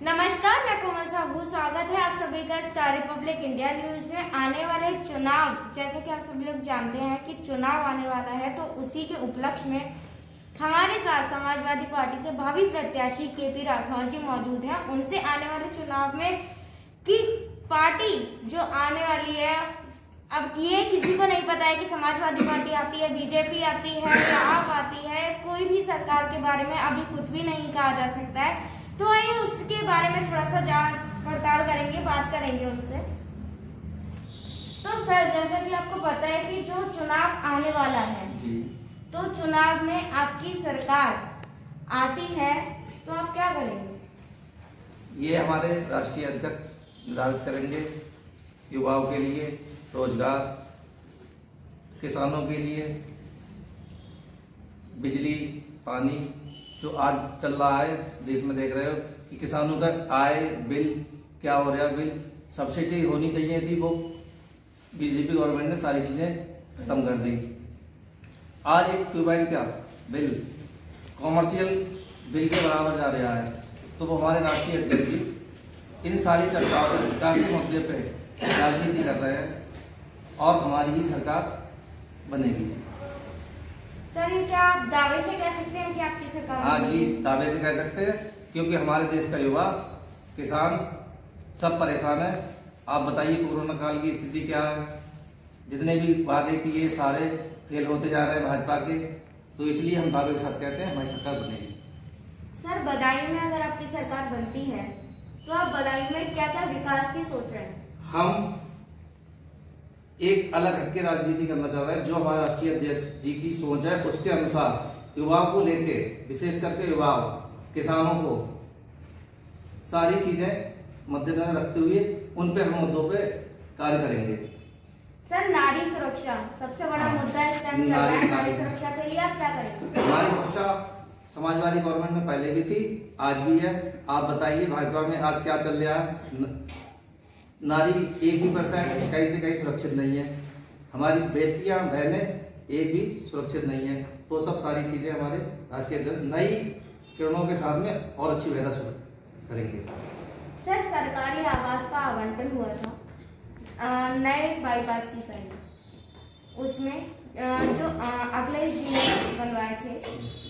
नमस्कार, मैं कोमल साहू। स्वागत है आप सभी का स्टार रिपब्लिक इंडिया न्यूज में। आने वाले चुनाव, जैसे कि आप सभी लोग जानते हैं कि चुनाव आने वाला है, तो उसी के उपलक्ष्य में हमारे साथ समाजवादी पार्टी से भावी प्रत्याशी केपी राठौर जी मौजूद हैं। उनसे आने वाले चुनाव में कि पार्टी जो आने वाली है, अब ये किसी को नहीं पता है कि समाजवादी पार्टी आती है, बीजेपी आती है या आप आती है, कोई भी सरकार के बारे में अभी कुछ भी नहीं कहा जा सकता है। तो आइए उसके बारे में थोड़ा सा जांच पड़ताल करेंगे, बात करेंगे उनसे। तो सर, जैसा कि आपको पता है कि जो चुनाव आने वाला है जी, तो चुनाव में आपकी सरकार आती है तो आप क्या करेंगे? ये हमारे राष्ट्रीय अध्यक्ष निर्धारित करेंगे युवाओं के लिए रोजगार, किसानों के लिए बिजली, पानी, जो आज चल रहा है देश में, देख रहे हो कि किसानों का आय बिल क्या हो रहा है। बिल सब्सिडी होनी चाहिए थी, वो बीजेपी गवर्नमेंट ने सारी चीजें खत्म कर दी। आज एक ट्यूबवेल का बिल कॉमर्शियल बिल के बराबर जा रहा है। तो वो हमारे राष्ट्रीय अध्यक्ष जी इन सारी चर्चाओं पर, विकास के मुद्दे पे राजनीति कर रहे हैं और हमारी ही सरकार बनेगी। सर, ये क्या आप दावे से कह सकते हैं कि आपकी सरकार? हाँ जी, दावे से कह सकते हैं, क्योंकि हमारे देश का युवा, किसान सब परेशान है। आप बताइए कोरोना काल की स्थिति क्या है, जितने भी वादे किए सारे फेल होते जा रहे हैं भाजपा के। तो इसलिए हम दावे के साथ कहते हैं हमारी सरकार बनेगी। सर, बदायूं में अगर आपकी सरकार बनती है तो आप बदायूं में क्या क्या विकास की सोच रहे हैं? हम एक अलग हटके राजनीति करना चाह रहे हैं। जो हमारे राष्ट्रीय अध्यक्ष जी की सोच है उसके अनुसार युवाओं को लेके, विशेष करके युवाओं, किसानों को सारी चीजें मद्देनजर रखते हुए उन पे हम मुद्दों पे कार्य करेंगे। सर, नारी सुरक्षा सबसे बड़ा मुद्दा इस टाइम चल रहा है। नारी सुरक्षा के लिए आप क्या करेंगे? नारी सुरक्षा समाजवादी गवर्नमेंट में पहले भी थी, आज भी है। आप बताइए भाजपा में आज क्या चल रहा है? नारी 1% कहीं से कहीं सुरक्षित नहीं है। हमारी बेटियां, बहनें एक भी सुरक्षित नहीं है। तो सब सारी चीजें हमारे राष्ट्रीय अध्यक्ष नई किरणों के साथ में और अच्छी बेहतर करेंगे। सर, सरकारी आवास का आवंटन हुआ था नए बाईपास की साइड, उसमें जो अखिलेश जी ने बनवाए थे,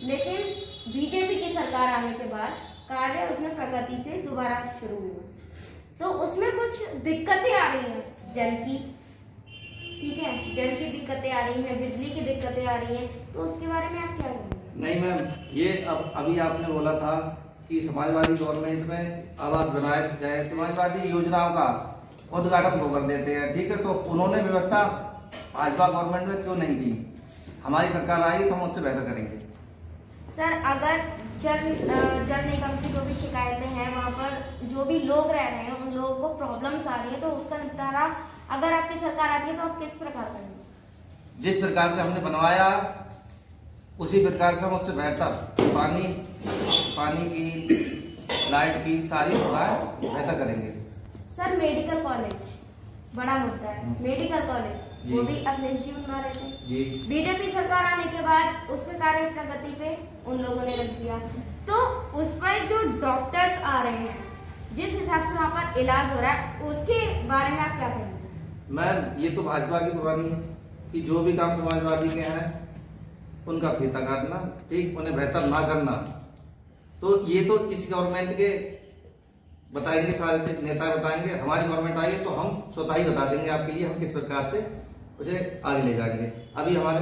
लेकिन बीजेपी की सरकार आने के बाद कार्य उसमें प्रगति से दोबारा शुरू हुआ, तो उसमें कुछ दिक्कतें आ रही हैं जल की, ठीक है, जल की दिक्कतें आ रही हैं, बिजली की दिक्कतें आ रही हैं, तो उसके बारे में आप क्या कहेंगे? नहीं मैम, ये अभी आपने बोला था कि समाजवादी गवर्नमेंट में आवास बनाए जाए, समाजवादी योजनाओं का उद्घाटन वो कर देते हैं, ठीक है। तो उन्होंने व्यवस्था भाजपा गवर्नमेंट में क्यों नहीं की? हमारी सरकार आएगी तो हम उससे बेहतर करेंगे। सर, अगर जल निगम की जो भी शिकायतें हैं, वहाँ पर जो भी लोग रह रहे हैं, उन लोगों को प्रॉब्लम्स आ रही है, तो उसका निपटारा अगर आपकी सरकार आती है तो आप किस प्रकार करेंगे? जिस प्रकार से हमने बनवाया उसी प्रकार से हम उससे बेहतर पानी की, लाइट की सारी सुविधाएं बेहतर करेंगे। सर, मेडिकल कॉलेज बड़ा मुद्दा है। मेडिकल कॉलेज वो भी अखिलेश जी बनवा रहे थे जी, बीजेपी सरकार आने के बाद उस पे कार्य प्रगति पे उन लोगों ने रख दिया। तो उस पर जो डॉक्टर्स आ रहे हैं, जिस हिसाब से वहाँ पर इलाज हो रहा है, उसके बारे में आप क्या कहेंगे? मैम, ये तो भाजपा की पुरानी है कि जो भी काम समाजवादी के हैं उनका फीता काटना, ठीक, उन्हें बेहतर ना करना। तो ये तो इस गवर्नमेंट के बताएंगे, सारे से नेता बताएंगे। हमारी गवर्नमेंट आई है तो हम स्वतः ही बता देंगे आपके लिए हम किस प्रकार से उसे आगे ले जाएंगे। अभी हमारे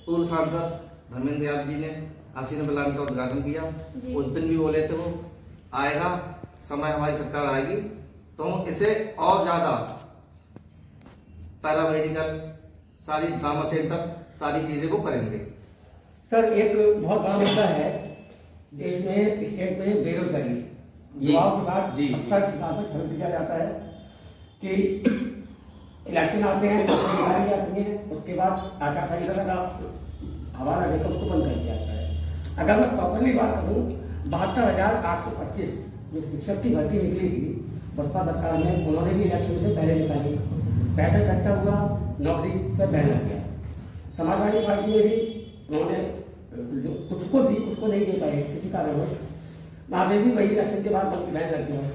पूर्व सांसद धर्मेंद्र यादव जी ने ऑक्सीजन प्लांट का उद्घाटन किया, उस दिन भी बोले थे वो आएगा समय, हमारी सरकार आएगी तो हम इसे और ज्यादा पैरामेडिकल, सारी ट्रामा सेंटर, सारी चीजें वो करेंगे। सर, एक बहुत बड़ा मुद्दा है देश में, स्टेट में बेरोजगारी। युवाओं के साथ अक्सर छल किया जाता है कि इलेक्शन आते हैं, आती है, उसके बाद आचार संहिता का हवाला देकर उसको बंद कर दिया जाता है। अगर मैं प्रॉपरली बात करूँ, 72,825 जो शिक्षक की भर्ती निकली थी बसपा सरकार में, उन्होंने भी इलेक्शन से पहले निकाली। पैसा इकट्ठा हुआ, नौकरी पर बैन लग गया। समाजवादी पार्टी ने भी उन्होंने कुछ को दी, कुछ को नहीं दे पाए किसी कारणवश। वहाँ पे भी वही इलेक्शन के बाद मैं करती हूँ,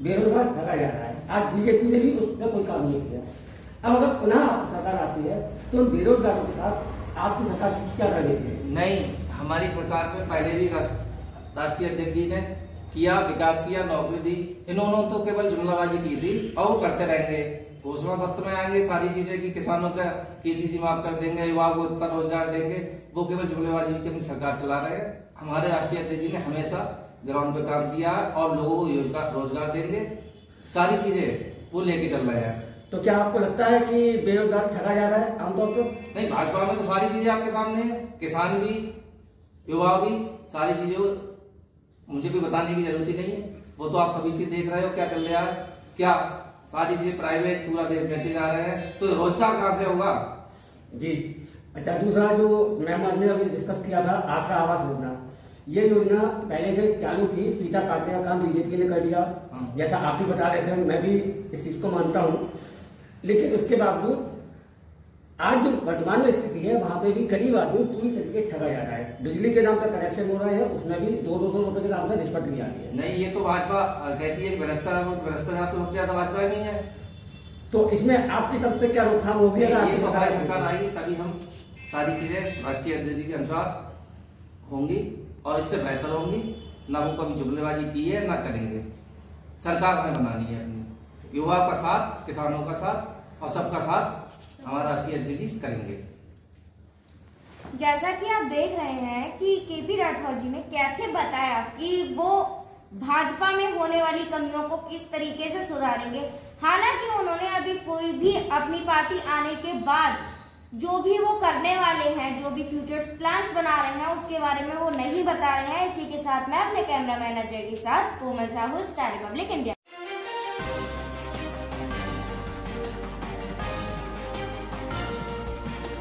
बेरोजगार ठगा जा रहा है। आज बीजेपी ने भी उस पर कोई काम नहीं किया। अब अगर पुनः सरकार आती है तो उन बेरोजगारों के साथ आपकी सरकार क्या कर रही है? नहीं, हमारी सरकार में पहले भी राष्ट्रीय अध्यक्ष जी ने किया, विकास किया, नौकरी दी। इन्होंने तो केवल जुमलाबाजी की थी और वो करते रहेंगे। घोषणा पत्र में आएंगे सारी चीजें कि किसानों का केसीसी माफ कर देंगे, युवाओं को इतना रोजगार देंगे। वो केवल जुमलेबाजी की अपनी सरकार चला रहे हैं। हमारे राष्ट्रीय अध्यक्ष जी ने हमेशा ग्राउंड पे काम किया और लोगों को रोजगार देंगे, सारी चीजें वो लेके चल रहे हैं। तो क्या आपको लगता है कि बेरोजगार ठगा जा रहा है आमतौर पर? नहीं, भाजपा में तो सारी चीजें आपके सामने है, किसान भी, युवा भी, सारी चीजें मुझे कोई बताने की जरूरत ही नहीं है। वो तो आप सभी चीज देख रहे हो क्या चल रहा है, क्या सारी चीजें प्राइवेट पूरा देश बेचे जा रहे हैं, तो रोजगार कहाँ से होगा? जी अच्छा, दूसरा जो मैम ने अभी डिस्कस किया था आशा आवास योजना, ये योजना पहले से चालू थी, फीता काटने का काम बीजेपी ने कर दिया। जैसा आप भी बता रहे थे, मैं भी इस चीज को मानता हूँ, लेकिन उसके बावजूद आज जो वर्तमान में स्थिति है वहां पे भी गरीब आदमी पूरी तरीके ठगा जा रहा है। बिजली के नाम पर कनेक्शन हो रहा है, उसमें भी 200-200 रुपए के नाम पर रिश्वत भी आ रही है। नहीं, ये तो भाजपा कहती है भ्रष्टाचार तो सबसे ज्यादा भाजपा में ही है। तो इसमें आपकी तरफ से क्या रोकथाम होगी? ये तो हमारी सरकार आएगी तभी हम सारी चीजें राष्ट्रीय अध्यक्ष जी के अनुसार होंगी और इससे बेहतर होंगी। ना वो कभी जुमलेबाजी की है ना करेंगे। सरकार हमें बनानी है अपनी, युवा का साथ, किसानों का साथ और सबका साथ हमारा राष्ट्रीय अध्यक्ष जी करेंगे। जैसा कि आप देख रहे हैं कि केपी राठौर जी ने कैसे बताया कि वो भाजपा में होने वाली कमियों को किस तरीके से सुधारेंगे। हालांकि उन्होंने अभी कोई भी अपनी पार्टी आने के बाद जो भी वो करने वाले हैं, जो भी फ्यूचर्स प्लान्स बना रहे हैं, उसके बारे में वो नहीं बता रहे हैं। इसी के साथ मैं अपने कैमरामैन अजय के साथ कोमल साहू, स्टार रिपब्लिक इंडिया।